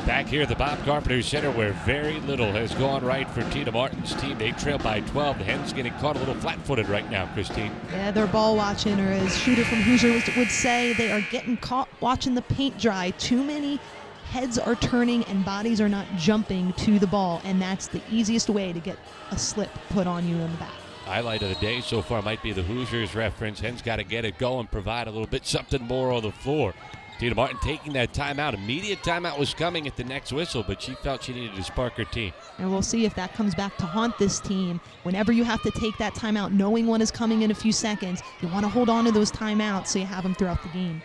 Back here at the Bob Carpenter Center, where very little has gone right for Tina Martin's team. They trail by 12. The Hens getting caught a little flat-footed right now, Christine. Yeah, they're ball watching, or as Shooter from Hoosier would say, they are getting caught watching the paint dry. Too many heads are turning and bodies are not jumping to the ball, and that's the easiest way to get a slip put on you in the back. Highlight of the day so far might be the Hoosiers reference. Hens got to get it going, provide a little bit something more on the floor. Tina Martin taking that timeout. Immediate timeout was coming at the next whistle, but she felt she needed to spark her team. And we'll see if that comes back to haunt this team. Whenever you have to take that timeout, knowing one is coming in a few seconds, you want to hold on to those timeouts so you have them throughout the game.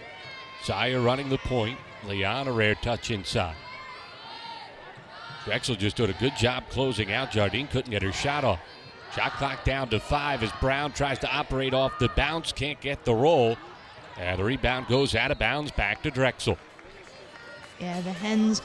Sire running the point. Leon, a rare touch inside. Drexel just did a good job closing out. Jardine couldn't get her shot off. Shot clock down to 5 as Brown tries to operate off the bounce. Can't get the roll. And the rebound goes out of bounds back to Drexel. Yeah, the Hens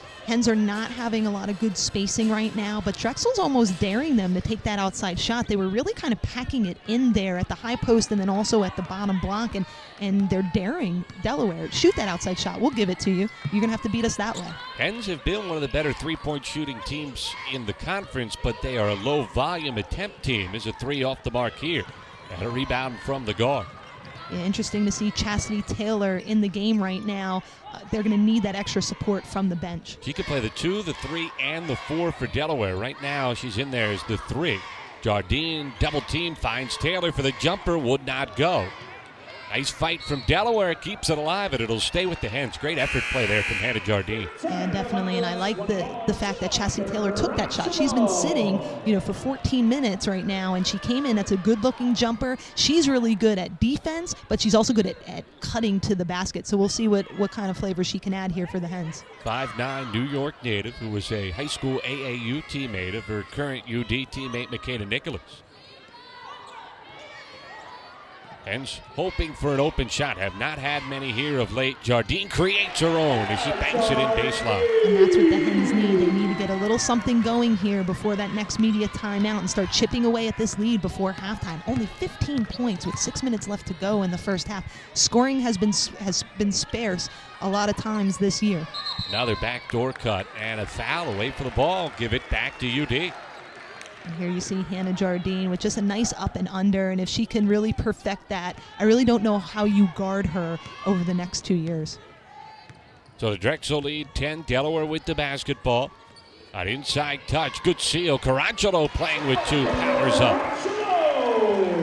are not having a lot of good spacing right now, but Drexel's almost daring them to take that outside shot. They were really kind of packing it in there at the high post and then also at the bottom block, and they're daring Delaware. Shoot that outside shot. We'll give it to you. You're going to have to beat us that way. Hens have been one of the better three-point shooting teams in the conference, but they are a low-volume attempt team. Is a 3 off the mark here. And a rebound from the guard. Yeah, interesting to see Chastity Taylor in the game right now. They're going to need that extra support from the bench. She could play the 2, the 3, and the 4 for Delaware. Right now, she's in there as the 3. Jardine, double team, finds Taylor for the jumper, would not go. Nice fight from Delaware, keeps it alive, and it'll stay with the Hens. Great effort play there from Hannah Jardine. Yeah, definitely, and I like the fact that Chastity Taylor took that shot. She's been sitting, for 14 minutes right now, and she came in. That's a good-looking jumper. She's really good at defense, but she's also good at cutting to the basket. So we'll see what kind of flavor she can add here for the Hens. 5'9" New York native who was a high school AAU teammate of her current UD teammate, McKenna Nicholas. Hens hoping for an open shot. Have not had many here of late. Jardine creates her own as she banks it in baseline. And that's what the Hens need. They need to get a little something going here before that next media timeout and start chipping away at this lead before halftime. Only 15 points with 6 minutes left to go in the first half. Scoring has been sparse a lot of times this year. Another backdoor cut and a foul away from the ball. Give it back to UD. And here you see Hannah Jardine with just a nice up and under, and if she can really perfect that, I really don't know how you guard her over the next 2 years. So the Drexel lead 10, Delaware with the basketball. An inside touch, good seal. Carangelo playing with 2, powers up.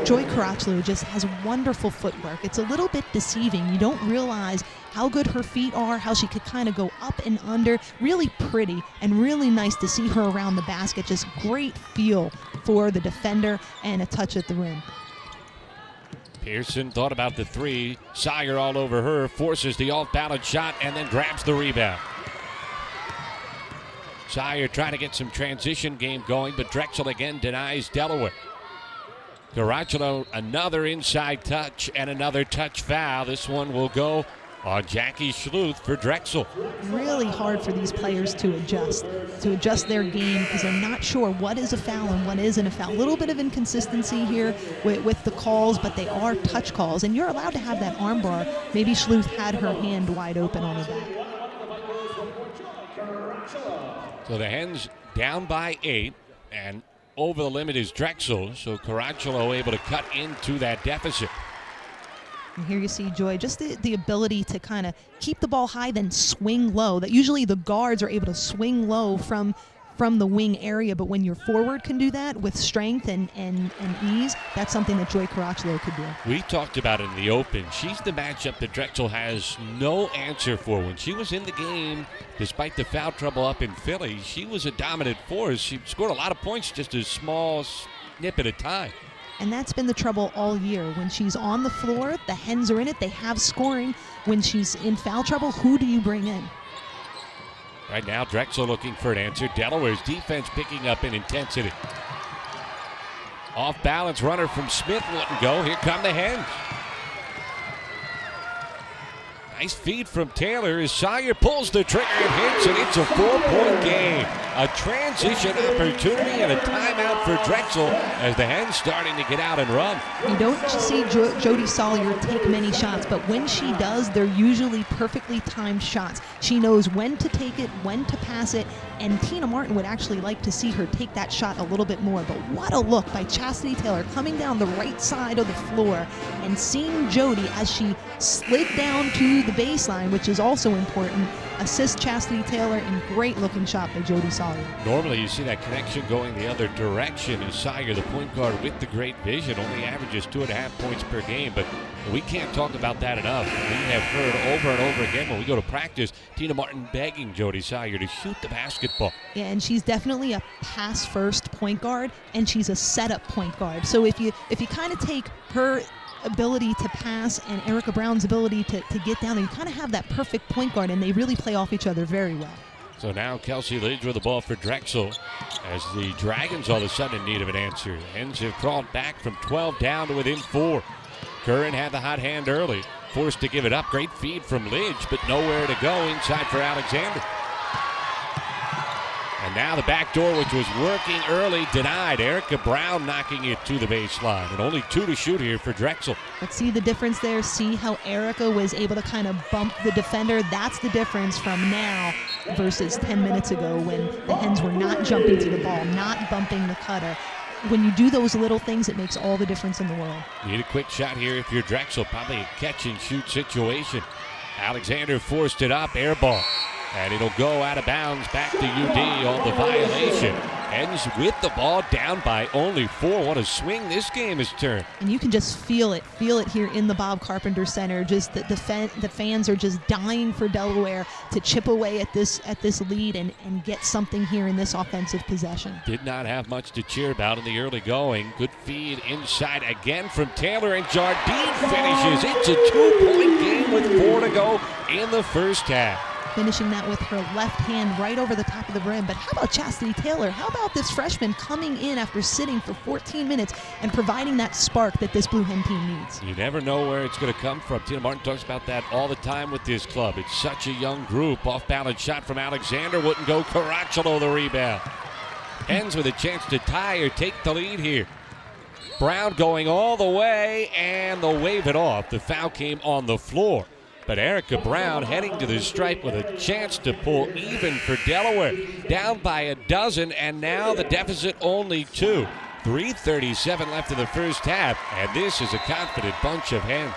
Joy Caracciolo just has wonderful footwork. It's a little bit deceiving. You don't realize how good her feet are, how she could kind of go up and under. Really pretty and really nice to see her around the basket. Just great feel for the defender and a touch at the rim. Pearson thought about the 3. Sire all over her, forces the off-balance shot, and then grabs the rebound. Sire trying to get some transition game going, but Drexel again denies Delaware. Caracciolo, another inside touch and another touch foul. This one will go on Jackie Schluth for Drexel. Really hard for these players to adjust their game because they're not sure what is a foul and what isn't a foul. A little bit of inconsistency here with the calls, but they are touch calls, and you're allowed to have that arm bar. Maybe Schluth had her hand wide open on the back. So the Hens down by 8, and over the limit is Drexel, so Caracciolo able to cut into that deficit. And here you see Joy, just the ability to kind of keep the ball high, then swing low. That usually the guards are able to swing low from the wing area, but when your forward can do that with strength and ease, that's something that Joy Caracciolo could do. We talked about it in the open. She's the matchup that Drexel has no answer for. When she was in the game, despite the foul trouble up in Philly, she was a dominant force. She scored a lot of points just a small snip at a time. And that's been the trouble all year. When she's on the floor, the Hens are in it. They have scoring. When she's in foul trouble, who do you bring in? Right now, Drexel looking for an answer. Delaware's defense picking up in intensity. Off balance runner from Smith wouldn't go. Here come the Hens. Nice feed from Taylor as Sawyer pulls the trigger and hits, and it's a 4-point game. A transition opportunity and a timeout for Drexel as the Hens starting to get out and run. You don't see Jody Sawyer take many shots, but when she does, they're usually perfectly timed shots. She knows when to take it, when to pass it, and Tina Martin would actually like to see her take that shot a little bit more. But what a look by Chastity Taylor coming down the right side of the floor and seeing Jody as she slid down to the baseline, which is also important. Assist Chastity Taylor, and great looking shot by Jody Sawyer. Normally you see that connection going the other direction as Sawyer, the point guard with the great vision, only averages 2.5 points per game, but we can't talk about that enough. We have heard over and over again when we go to practice, Tina Martin begging Jody Sawyer to shoot the basketball. Yeah, and she's definitely a pass-first point guard, and she's a setup point guard. So if you kind of take her ability to pass and Erica Brown's ability to get down, you kind of have that perfect point guard, and they really play off each other very well. So now Kelsey Lidge with the ball for Drexel as the Dragons all of a sudden in need of an answer. Hens have crawled back from 12 down to within 4. Curran had the hot hand early, forced to give it up. Great feed from Lidge, but nowhere to go inside for Alexander. And now the back door, which was working early, denied. Erica Brown knocking it to the baseline. And only 2 to shoot here for Drexel. Let's see the difference there. See how Erica was able to kind of bump the defender. That's the difference from now versus 10 minutes ago when the Hens were not jumping to the ball, not bumping the cutter. When you do those little things, it makes all the difference in the world. You need a quick shot here if you're Drexel. Probably a catch-and-shoot situation. Alexander forced it up, air ball. And it'll go out of bounds back to UD on the violation. Hens with the ball down by only 4. What a swing this game has turned. And you can just feel it here in the Bob Carpenter Center. Just the fans are just dying for Delaware to chip away at this lead and get something here in this offensive possession. Did not have much to cheer about in the early going. Good feed inside again from Taylor, and Jardine finishes. It's a 2-point game with 4 to go in the first half. Finishing that with her left hand right over the top of the rim. But how about Chastity Taylor? How about this freshman coming in after sitting for 14 minutes and providing that spark that this Blue Hen team needs? You never know where it's going to come from. Tina Martin talks about that all the time with this club. It's such a young group. Off-balance shot from Alexander wouldn't go. Caracciolo the rebound. Hens with a chance to tie or take the lead here. Brown going all the way, and they'll wave it off. The foul came on the floor. But Erica Brown heading to the stripe with a chance to pull even for Delaware. Down by a dozen, and now the deficit only 2. 3:37 left in the first half, and this is a confident bunch of Hens.